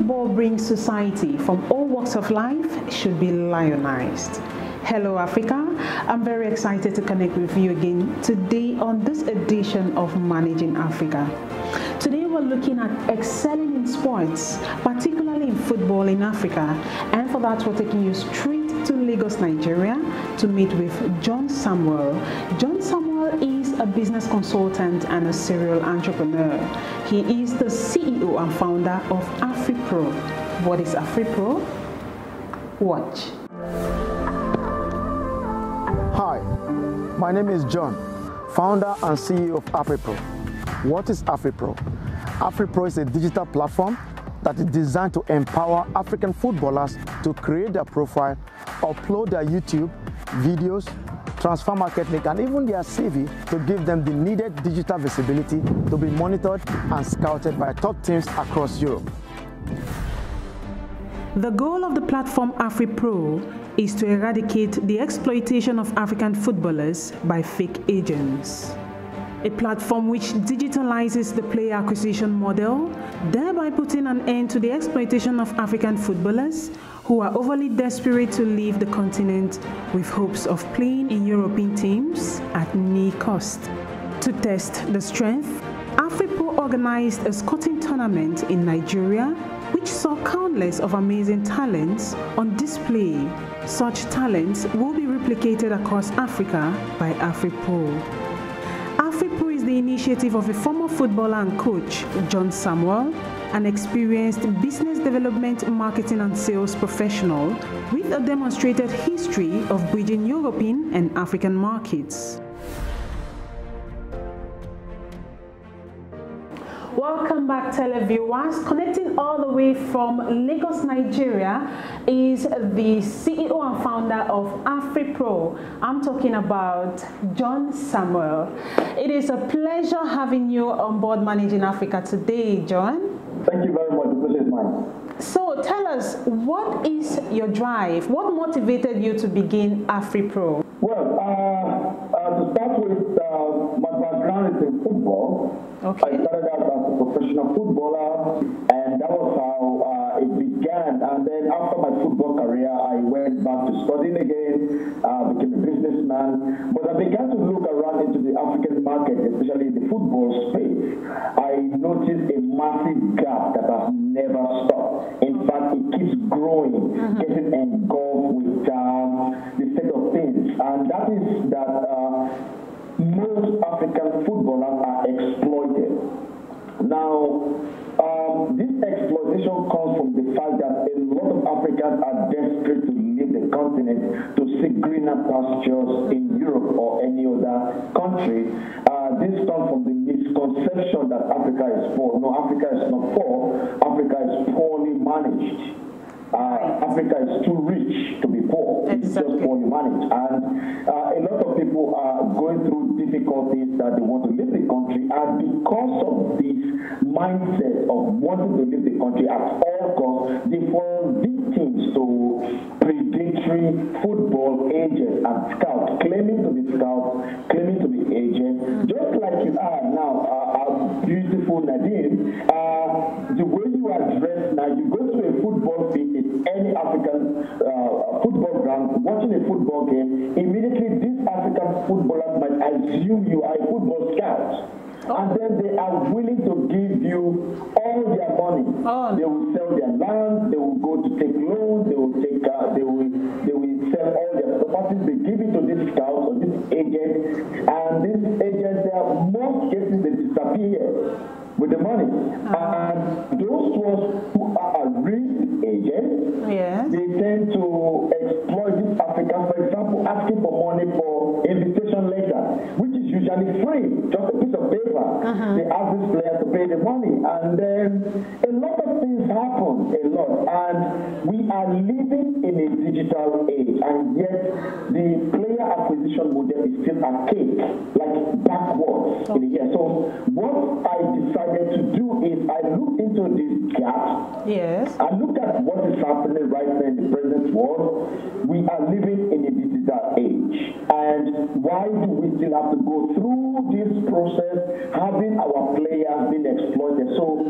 football brings society from all walks of life should be lionized. Hello Africa, I'm very excited to connect with you again today on this edition of Managing Africa. Today we're looking at excelling in sports, particularly in football in Africa, and for that we're taking you straight to Lagos, Nigeria to meet with John Samuel. John Samuel is a business consultant and a serial entrepreneur. He is the CEO and founder of Afripro. What is Afripro? Watch. Hi, my name is John, founder and CEO of Afripro. What is Afripro? Afripro is a digital platform that is designed to empower African footballers to create their profile, upload their YouTube videos, transfer market link, and even their CV to give them the needed digital visibility to be monitored and scouted by top teams across Europe. The goal of the platform Afripro is to eradicate the exploitation of African footballers by fake agents. A platform which digitalizes the player acquisition model, thereby putting an end to the exploitation of African footballers who are overly desperate to leave the continent with hopes of playing in European teams at no cost. To test the strength, Afripro organized a scouting tournament in Nigeria which saw countless of amazing talents on display. Such talents will be replicated across Africa by Afripro. Afripro is the initiative of a former footballer and coach, John Samuel, an experienced business development, marketing and sales professional with a demonstrated history of bridging European and African markets. Welcome back, televiewers. Connecting all the way from Lagos, Nigeria is the CEO and founder of Afripro. I'm talking about John Samuel. It is a pleasure having you on board Managing Africa today, John. Thank you very much. The pleasure is mine. So tell us, what is your drive? What motivated you to begin Afripro? Well, to start with, my background is in football. Okay. I started out as a professional footballer, and that was how it began. And then after my football career, I went back to studying again, became a businessman. But I began to look around into the African market, especially the football space. I noticed a massive gap that has never stopped. In fact, it keeps growing, getting engulfed with the state of things. And that is that most African footballers are exploited. Now, this exploitation comes from the fact that a lot of Africans are desperate to leave the continent to seek greener pastures in Europe or any other country. This comes from the misconception that Africa is poor. No, Africa is not poor. Africa is poorly managed. Africa is too rich to be poor. Exactly. It's just poorly managed. And a lot of people are going through difficulties that they want to leave the country, and because of this mindset of wanting to leave the country at all costs, they fall victims to predatory football agents and scouts, claiming to be scouts, claiming to be agents, just like you are now, our beautiful Nadine. The way you are dressed now, you go to a football field in any African football ground, watching a football game, immediately these African footballers might assume you are a football scout. And then they are willing to give you all their money. They will sell their land, they will go to take loans, they will take they will sell all their properties, they give it to these scouts or these agents, and these agents, they are most cases they disappear with the money. And those ones who are real agents, they tend to exploit this African, for example, asking for money for invitation letter, which is usually free, just a piece of paper. They ask this player to pay the money, and then a lot of things happen, and we are living in a digital age, and yet the player acquisition model is still archaic, like backwards in the year. So what I decided to do is I looked into this gap. Yes. I looked at what is happening right now in the present world. We are living in a digital age, and why do we still have to go through this process, having our players being exploited? So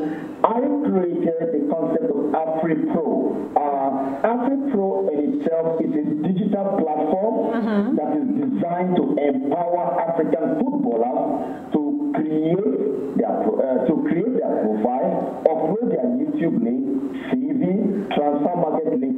I created the concept of Afripro. Afripro in itself is a digital platform that is designed to empower African footballers to create their profile, upload their YouTube link, CV, transfer market link,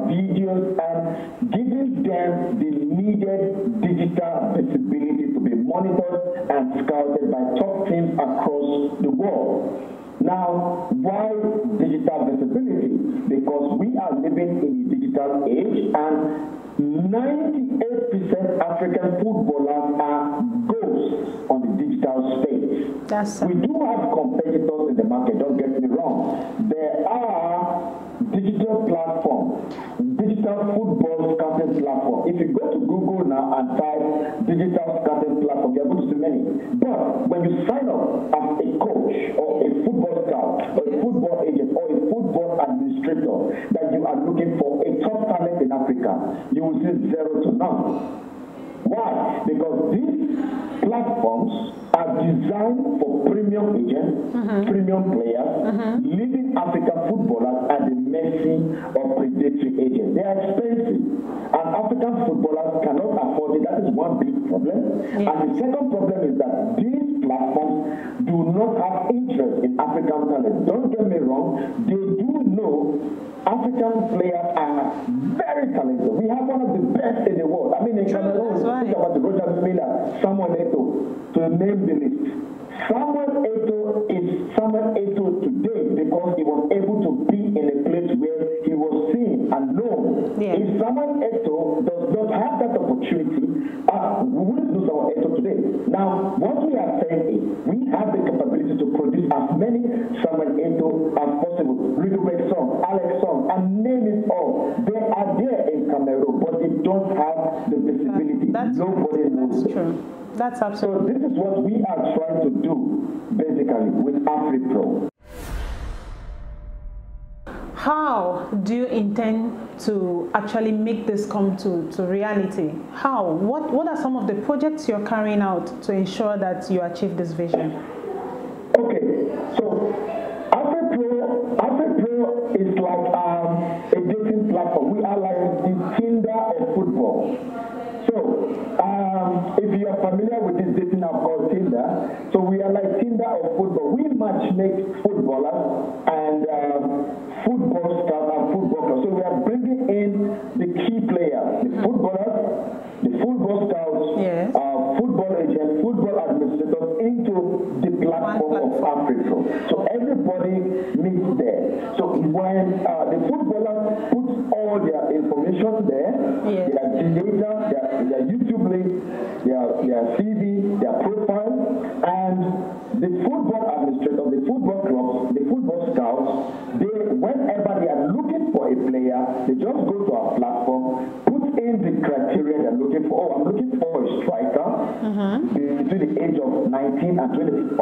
videos, and giving them the needed digital visibility to be monitored and scouted by top teams across the world. Now, why digital visibility? Because we are living in a digital age, and 98% African footballers are ghosts on the digital space. We do have competitors in the market, don't get me wrong. There are digital platforms, digital football scouting platform. If you go to Google now and type digital scouting platform, you're going to see many. But when you sign up as a coach or a football scout or a football agent or a football administrator that you are looking for a top talent in Africa, you will see 0 to none. Why? Because these platforms are designed for premium agents, premium players, leaving African footballers at the mercy of predatory agents. They are expensive, and African footballers cannot afford it. That is one big problem. And the second problem is that these platforms do not have interest in African talent. Don't get me wrong, they do know African players are very talented. We have one of the best in the world. I mean, in Cameroon, think about the Roger Miller, Samuel Eto'o, to name the list. Samuel Eto'o is Samuel Eto'o today because he was able to be in a place where he was seen and known. If Samuel Eto'o does not have that opportunity, we wouldn't do Samuel Eto'o today. Now, what we are saying is we have the capability to produce as many Samuel Eto'o as possible. Rigobert Song, Alex Song, and name it all. They are there in Cameroon, but they don't have the visibility. Nobody knows. That's true. That's absolutely. So this is what we are trying to do, basically, with Afripro. How do you intend to actually make this come to reality? How? What are some of the projects you're carrying out to ensure that you achieve this vision? Okay, so Afripro is like a dating platform. We are like the Tinder of football. So, if you are familiar with this dating app called Tinder, so we are like Tinder of football. We match make footballers and football scouts and football clubs. So we are bringing in the key players, the footballers, the football scouts, football agents, football administrators into the platform of Afripro. So everybody meets there. So when the footballers put all their information there, their data, their YouTube link, their CV, their profile, and the football administrators, the football clubs, the football scouts, whenever they are looking for a player, they just go to our platform, put in the criteria they're looking for. Oh, I'm looking for a striker between the age of 19 and 25.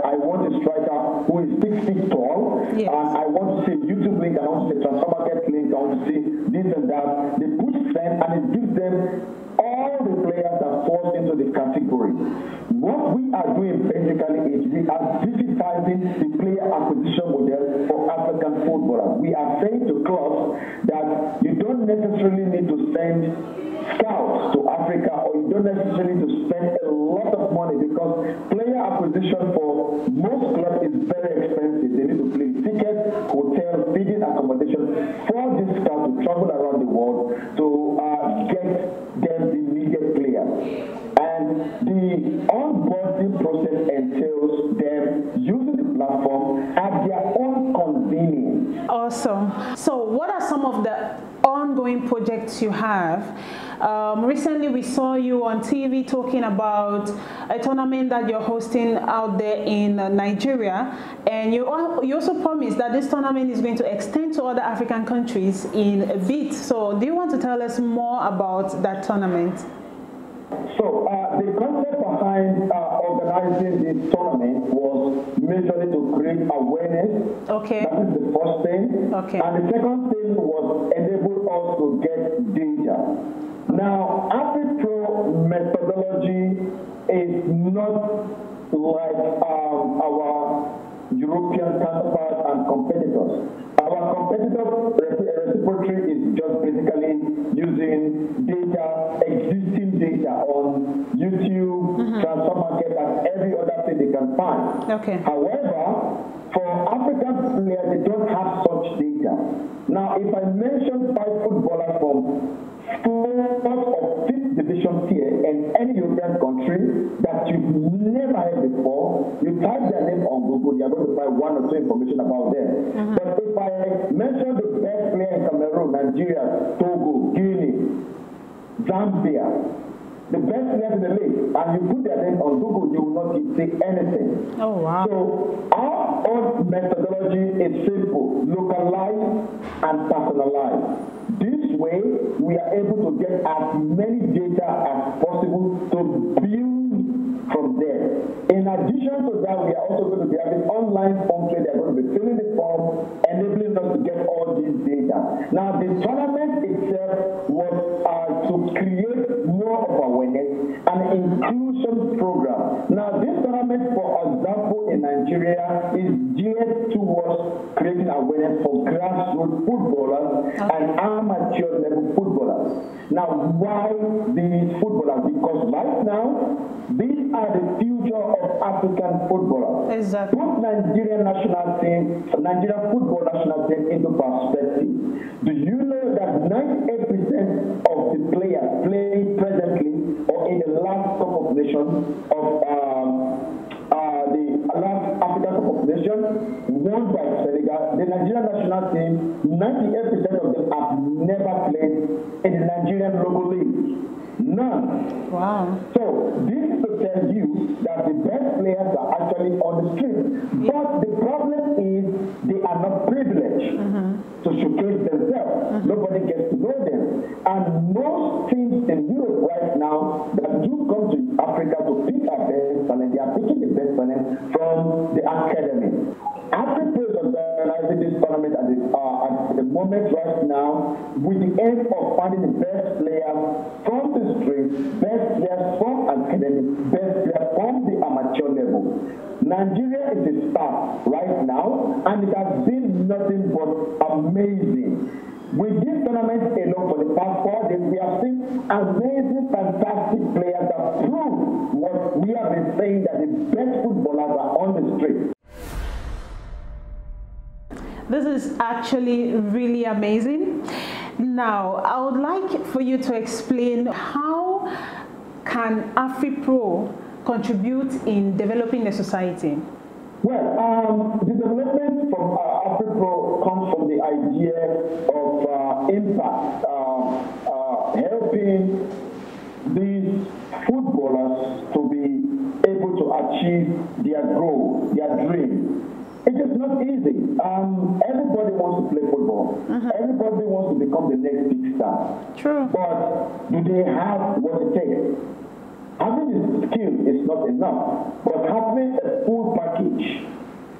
I want a striker who is 6 feet tall, and I want to see YouTube link, and I want to see transfer market link, I want to see this and that. They put send, and it gives them all the players that fall into the category. What we are doing basically is we are digitizing the player acquisition model for African footballers. We are saying to clubs that you don't necessarily need to send scouts to Africa, or you don't necessarily need to spend a lot of money, because player acquisition for most clubs is very expensive. They need to pay tickets, hotel, feeding, accommodation for this scout to travel around the world to get them the needed players. And the onboarding process entails them using the platform at their own convenience. Awesome. So what are some of the ongoing projects you have? Recently we saw you on TV talking about a tournament that you're hosting out there in Nigeria, and you also promised that this tournament is going to extend to other African countries in a bit. So do you want to tell us more about that tournament? So the concept behind organizing this tournament was majorly to create awareness. Okay. That is the first thing. Okay. And the second thing was enable us to get data. Now, Afripro methodology is not like our European counterparts and competitors. reciprocity is just basically using data, existing data on YouTube, transfer market, and every other thing they can find. Okay. However, for African players, they don't have such data. Now, if I mention 5 footballers from 4th or 5th division tier in any European country that you've never heard before, you type their name on Google, you're going to find 1 or 2 information about them. But if I mention the best player in Cameroon, Nigeria, Togo, Guinea, Zambia, the best players in the league, and you put their name on Google, you will not see anything. Oh, wow. So our own methodology is simple, localized and personalized. This way, we are able to get as many data as possible to build from there. In addition to that, we are also going to be having online form trade. They are going to be filling the form, enabling us to get all these data. Now, the tournament itself was to create more of awareness and inclusion program. Now, this tournament, for example, in Nigeria, is geared towards creating awareness for grassroots footballers and amateur level footballers. Now, why these footballers? Because right now, these are the future of African footballers. Exactly. Put Nigerian national team, Nigerian football national team into perspective. Do you know that 98% of the players playing presently or in the last Cup of Nations of the last African Cup of Nations won by Senegal? The Nigerian national team, 98% of them have never played in the Nigerian local league. None. Wow. So this is to tell you that the best players are actually on the street. But the problem is they are not privileged to showcase themselves. Nobody gets to know them. And most teams in Europe right now that do come to Africa to pick our best talent, they are picking the best talent from the academy. Afripro is organizing this tournament at the moment right now with the aim of finding the best players from the street, best players from academy, best players from the amateur level. Nigeria is a star right now, and it has been nothing but amazing. With this tournament alone for the past 4 days, we have seen amazing, fantastic players that prove what we have been saying, that the best footballers are on the street. This is actually really amazing. Now, I would like for you to explain how can Afripro contribute in developing the society? Well, the development from Afripro comes from the idea of impact, helping these footballers to be able to achieve their goal, their dream. It is not easy. Everybody wants to play football. Everybody wants to become the next big star. True. But do they have what it takes? Having the skill is not enough, but having a full package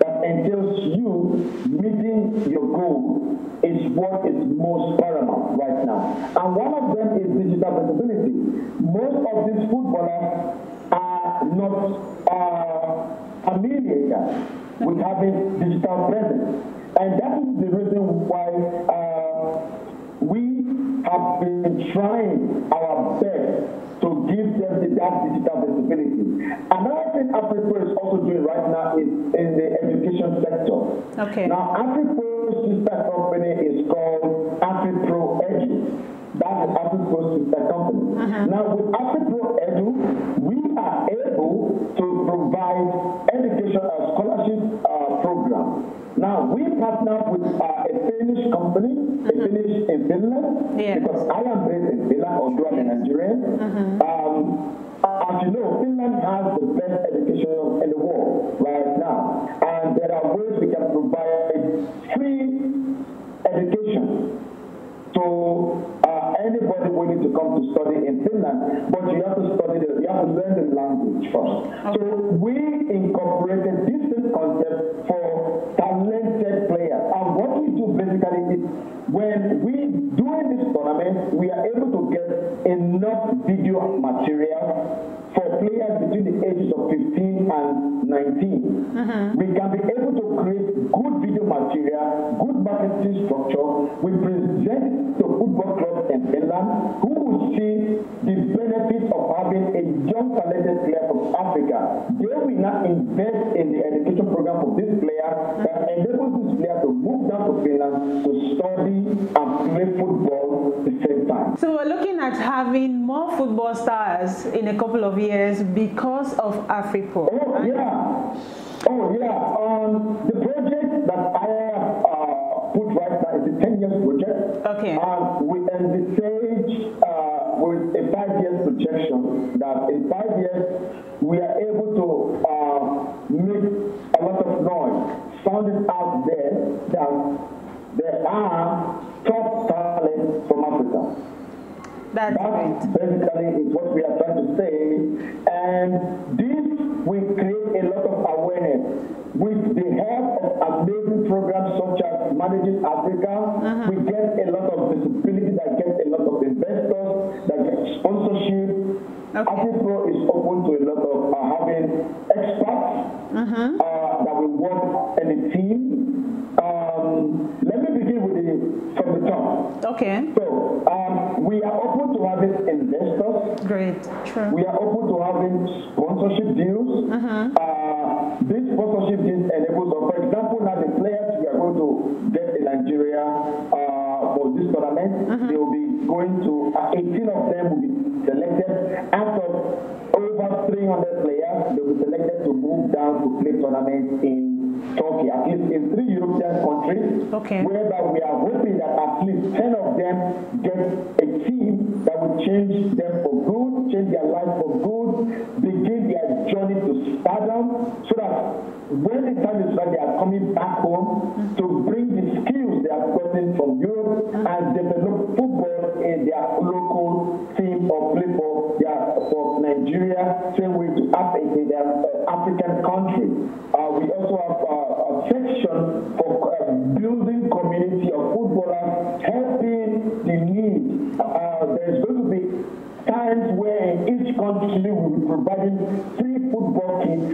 that entails you meeting your goal is what is most paramount right now. And one of them is digital visibility. Most of these footballers are not familiar with having digital presence. And that is the reason why we have been trying our best to give them that digital visibility. Another thing Afripro is also doing right now is in the education sector. Okay. Now, Afripro's sister company is called Afripro Edu. That is Afripro's sister company. Now, with Afripro Edu, we are able to provide education scholarship program. Now, we partner with a Finnish company, a Finnish in Finland, because I am based in Finland, although I'm a Nigerian. As you know, Finland has the best education in the world right now. And there are ways we can provide free education to anybody willing to come to study in Finland, but you have to you have to learn the language first. So we incorporated this concept for talented players. And what we do basically is when we doing this tournament, we are able to get enough video material for players between the ages of 15 and 19, we can be able to create good video material, good marketing structure. We present to football clubs in Finland who will see the benefits of having a young talented player from Africa. They will now invest in the education program for this player that enables this player to move down to Finland to study and play football at the same time. So we're looking at having more football stars in a couple of years because of Afripro. Oh, right? Yeah. Oh, yeah. The project that I have put right now is a 10-year project. Okay. And we envisage with a 5-year projection that in 5 years we are able to make a lot of noise, sound it out there that there are top talents from Africa. That basically is what we are trying to say, and this will create a lot of awareness with the help of amazing programs such as Managing Africa. We get a lot of visibility, that gets a lot of investors, that get sponsorship. Afripro is open to a lot of having experts that will work in the team. Let me begin with from the top. Okay. So we are open to having investors. Great. True. We are open to having sponsorship deals. These sponsorship deals enables, for example, now the players we are going to get in Nigeria for this tournament, they will be going to 18 of them will be selected out of over 300 players. They will be selected to move down to play tournaments in Turkey, at least in 3 European countries, whereby we are hoping that at least 10 of them get a team that will change them for good, change their life for good, begin their journey to stardom, so that when the time is right, they are coming back home to bring the skills they have gotten from Europe and develop football in their local team or play for Nigeria, same way to in their African country. We also have a section for building community of footballers, helping the need. There's going to be times where in each country we will be providing free football kits,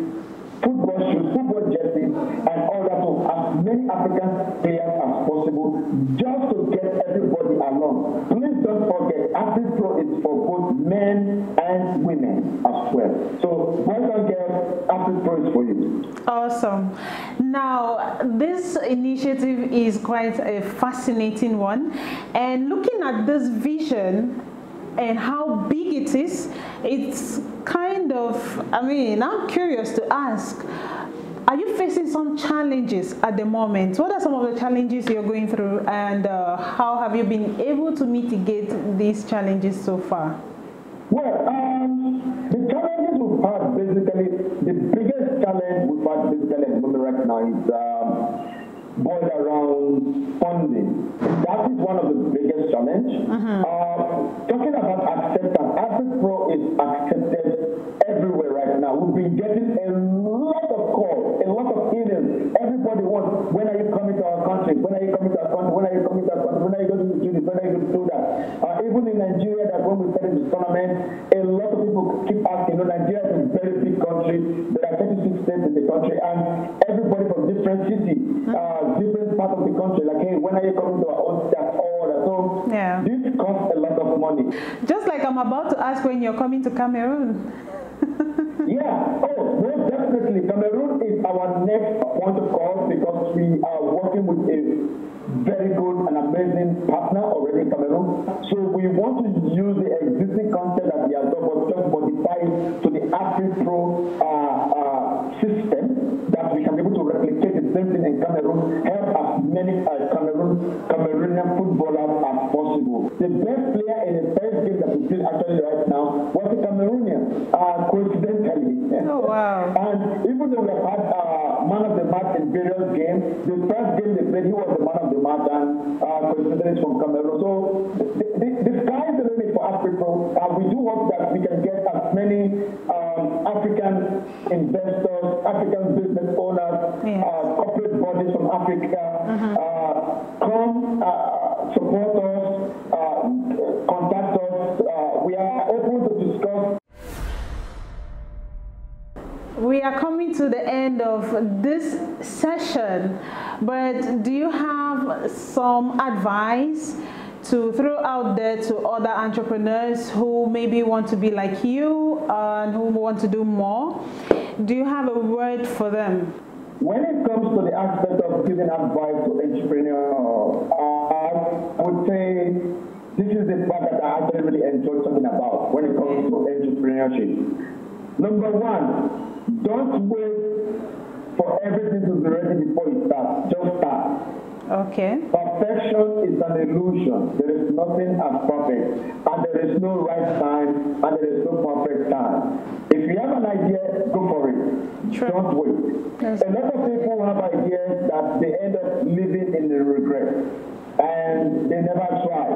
football shoes, football jerseys, and all that to as many African players as possible, just to get everybody along. Please don't forget, Afripro is for both men and women as well. So, boys and girls, Afripro is for you. Awesome. Now, this initiative is quite a fascinating one, and looking at this vision and how big it is, it's kind of, I'm curious to ask, are you facing some challenges at the moment? What are some of the challenges you're going through, and how have you been able to mitigate these challenges so far? Well, the challenges we've had, basically, the biggest challenge we've had basically at the moment right now is boiled around funding. That is one of the biggest challenges. Talking about acceptance, Afripro is accepted everywhere right now. We've been getting a lot of calls, a lot of emails. Everybody wants, when are you coming to our country? When are you coming to our country? When are you coming to our country? When are you going to do this? When are you going to do that? Even in Nigeria, that when we started this tournament, a lot of people keep asking, Nigeria is a very big country. There are 36 states in the country, and everybody from different cities, different parts of the country, like, hey, when are you coming to our own state? All that. So this costs a lot of money. Just like I'm about to ask when you're coming to Cameroon. Most definitely. Cameroon is our next point of call because we are working with a very good and amazing partner already in Cameroon. So we want to use the existing content that we have done, but just modify it to the Afripro system, that we can be able to replicate the same thing in Cameroon, help as many Cameroonian footballers as possible. The best player in the first game that we play actually right now was a Cameroonian, coincidentally. Oh, wow. And even though we have had man of the match in various games, the first game they played, he was the man of the match, and coincidentally from Cameroon. So the sky is the limit for Afripro. We do hope that we can get as many African investors, African business owners, corporate bodies from Africa come support us, contact us. We are open to discuss. We are coming to the end of this session, but do you have some advice to throw out there to other entrepreneurs who maybe want to be like you and who want to do more? Do you have a word for them? When it comes to the aspect of giving advice to entrepreneurs, I would say this is the part that I actually really enjoy talking about when it comes to entrepreneurship. Number one, don't wait for everything to be ready before you start. Just start. Okay. Perfection is an illusion. There is nothing as perfect, and there is no right time, and there is no perfect time. If you have an idea, go for it. True. Don't wait. Yes. A lot of people have ideas that they end up living in the regret, and they never try.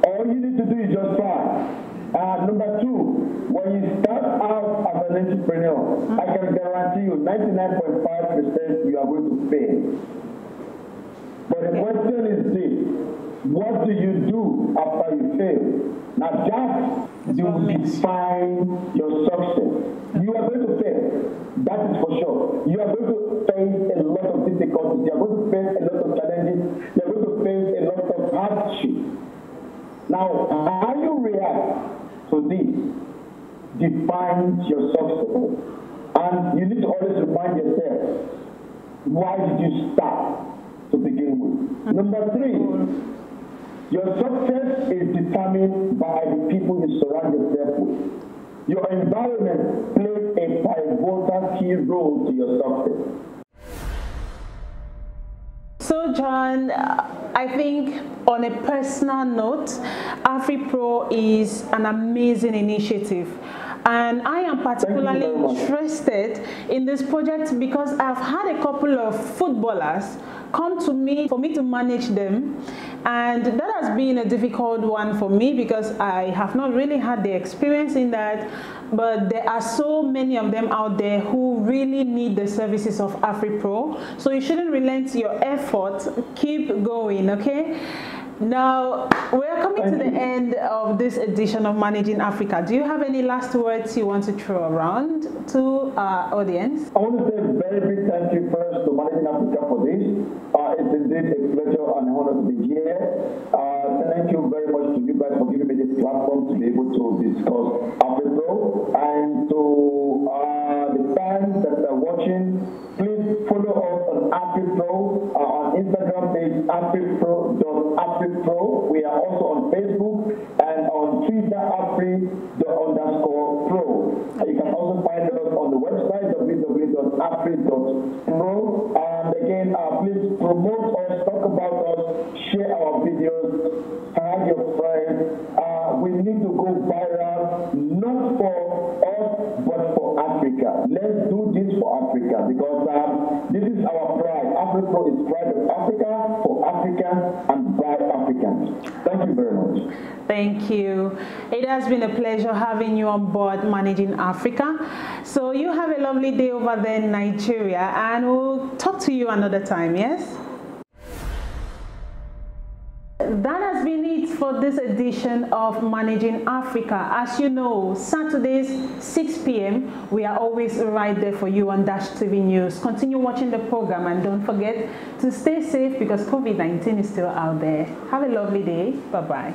All you need to do is just try. Number two, when you start out as an entrepreneur, I can guarantee you 99.5% you are going to fail. But the question is this: what do you do after you fail? Now that will define your success. You are going to fail. That is for sure. You are going to face a lot of difficulties. You are going to face a lot of challenges. You are going to face a lot of hardship. Now, how you react to this defines your success. And you need to always remind yourself, why did you start to begin with? Number three, your success is determined by the people you surround yourself with. Your environment plays a pivotal key role to your success. So, John, I think on a personal note, Afripro is an amazing initiative. And I am particularly interested in this project because I've had a couple of footballers come to me for me to manage them, and that has been a difficult one for me because I have not really had the experience in that. But there are so many of them out there who really need the services of Afripro, so you shouldn't relent your effort. Keep going, okay? Now, we're coming to the end of this edition of Managing Africa. Do you have any last words you want to throw around to our audience? I want to say a very big thank you first to Managing Africa for this. It's indeed a pleasure and an honor to be here. Thank you very much to you guys for giving me this platform to be able to discuss Afripro. And to the fans that are watching, please follow us on Afripro, on Instagram page Afripro.Afripro. We are also on Facebook and on Twitter Afri_pro. You can also find us on the website www.afri.pro. And again, please promote us, talk about us, share our videos, tag your friends. We need to go viral, not for us, but for Africa. Let's do this for Africa because this is our pride. Afripro is pride of Africa, for Africans, and by Africans. Thank you very much. Thank you. It has been a pleasure having you on board Managing Africa. So you have a lovely day over there in Nigeria, and we'll talk to you another time, yes? That has been it for this edition of Managing Africa. As you know, Saturdays 6 p.m. we are always right there for you on Dash TV News. Continue watching the program and don't forget to stay safe because COVID-19 is still out there. Have a lovely day. Bye-bye.